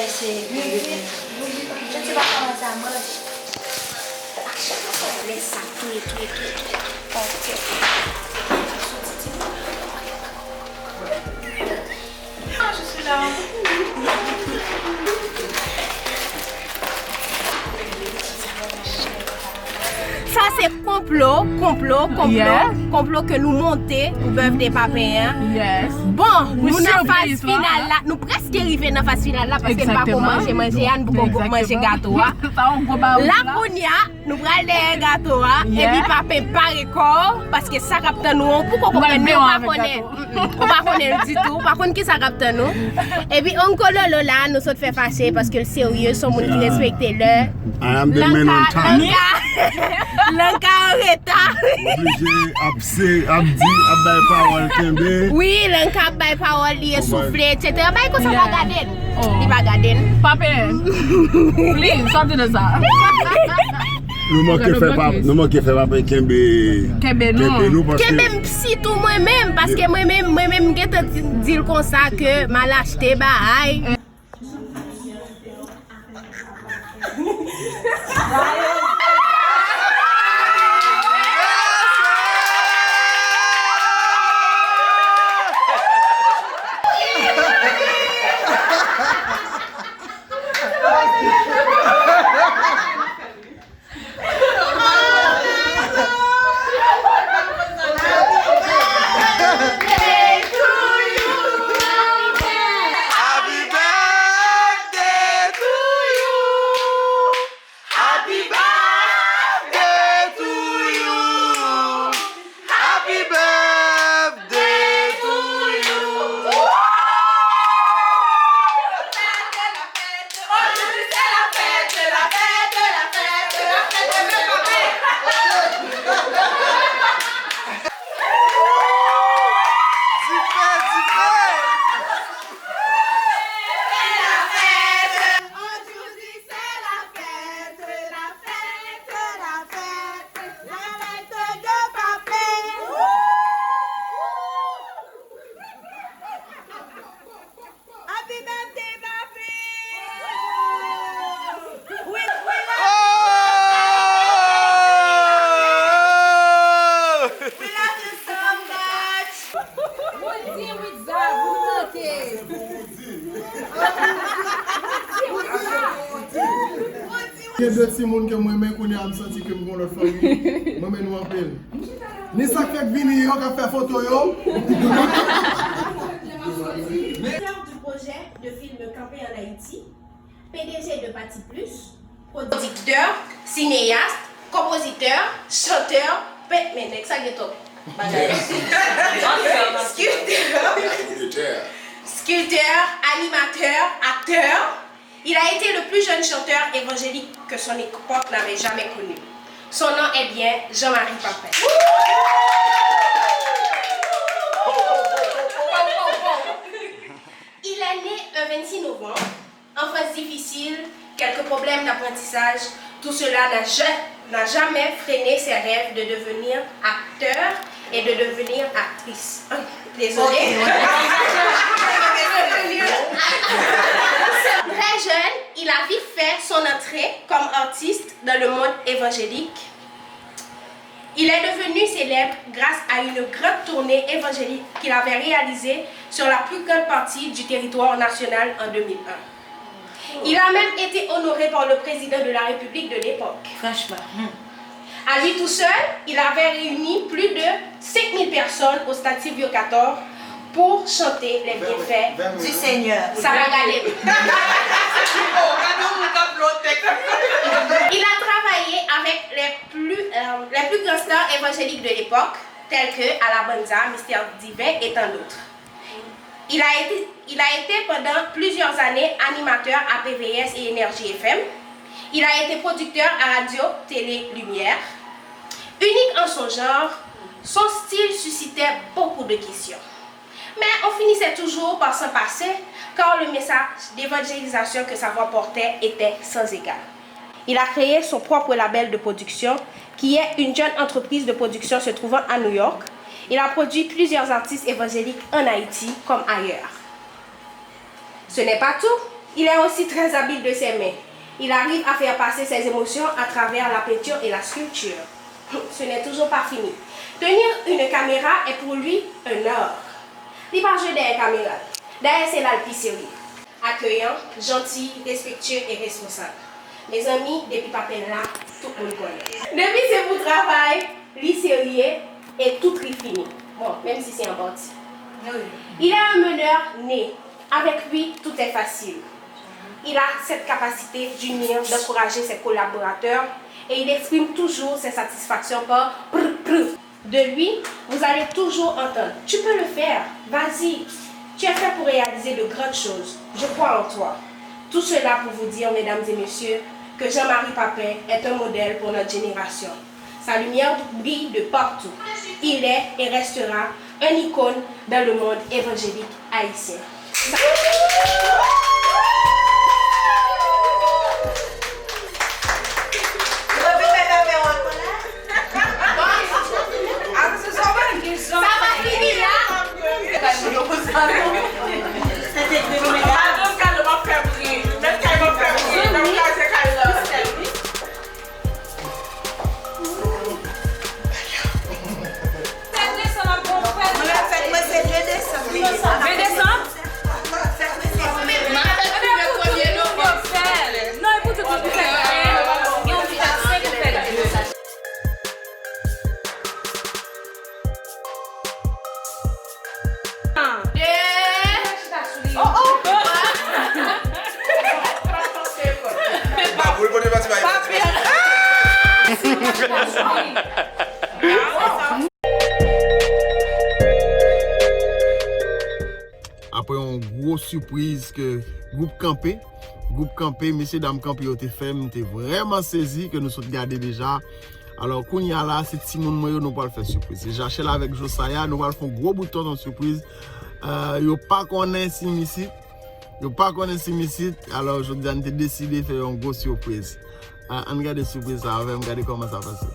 c'est. Je ne sais pas comment ça marche. Laisse ça, tout. Ok. Ah, je suis là. Ça c'est complot que nous montons pour birthday papa. Yes. Bon, nous dans phase finale là, nous presque arrivés dans phase finale là parce que nous pas manger Anne pour manger gâteau. La kounia, nous prenons gâteau et puis papa pas corps parce que ça capte nous pourquoi on pas connaît du tout. Par contre qui ça capte nous. Et puis oncle Lolo là nous sommes fait fâcher parce que le sérieux sont monde qui respecte le. L'enca en retard. Obligé à dire parole Kembe. Oui, l'enca bay parole li souffler etc. Bay ko ça va garder. Il va garder. Papa. Please, sortez de ça. Nous qui fait papa Kembe nous parce que Kembe si tout moi-même parce que moi-même get dire comme ça que mal acheté bail. Il y a deux petits monde que moi-même connais à me sentir que mon l'autre famille. Moi-même nous appelle. Ni ça fait venir yo qui fait photo yo. Directeur du projet de film Campé en Haïti, PDG de Parti Plus, producteur, cinéaste, compositeur, chanteur, mais ça y est top. Sculpteur, animateur, acteur. Il a été le plus jeune chanteur évangélique que son époque n'avait jamais connu. Son nom est bien Jean-Marie Papin. Il est né le 26 novembre, enfance difficile, quelques problèmes d'apprentissage. Tout cela n'a jamais freiné ses rêves de devenir acteur et de devenir actrice. Désolée. Très jeune, il a vite fait son entrée comme artiste dans le monde évangélique. Il est devenu célèbre grâce à une grande tournée évangélique qu'il avait réalisée sur la plus grande partie du territoire national en 2001. Il a même été honoré par le président de la République de l'époque. Franchement. À lui tout seul, il avait réuni plus de 5000 personnes au Stade Sylvio 14 pour chanter les bienfaits Du Seigneur. Ça va gagner. Il a travaillé avec les plus grands stars évangéliques de l'époque, tels que Alabanza, Mystère Divin et tant d'autres. Il a été pendant plusieurs années animateur à PVS et Énergie FM. Il a été producteur à Radio Télé Lumière. Unique en son genre, son style suscitait beaucoup de questions. Mais on finissait toujours par s'en passer car le message d'évangélisation que sa voix portait était sans égal. Il a créé son propre label de production qui est une jeune entreprise de production se trouvant à New York. Il a produit plusieurs artistes évangéliques en Haïti comme ailleurs. Ce n'est pas tout. Il est aussi très habile de ses mains. Il arrive à faire passer ses émotions à travers la peinture et la sculpture. Ce n'est toujours pas fini. Tenir une caméra est pour lui un art. Il va jouer derrière la caméra. Derrière, c'est l'alpicerie. Accueillant, gentil, respectueux et responsable. Mes amis, depuis Papen là, tout le monde connaît. Depuis ce beau travail, lui sérieux et tout fini. Bon, même si c'est en partie. Il est un meneur né. Avec lui, tout est facile. Il a cette capacité d'unir, d'encourager ses collaborateurs et il exprime toujours ses satisfactions par prr. De lui, vous allez toujours entendre. Tu peux le faire, vas-y. Tu es fait pour réaliser de grandes choses. Je crois en toi. Tout cela pour vous dire, mesdames et messieurs, que Jean-Marie Papin est un modèle pour notre génération. Sa lumière brille de partout. Il est et restera un icône dans le monde évangélique haïtien. Ça va finir là. Après une grosse surprise que groupe campé, messieurs dames campé ont fait, m'était vraiment saisi que nous sommes gardés déjà. Alors qu'on y a là, c'est Timon Moyo nous va faire surprise. J'achète avec Josaya, nous allons faire un gros bouton dans surprise. Yo pas connaît Simicite. Alors je dis décidé de faire une grosse surprise. On regarde la surprise, on va regarder comment ça passe.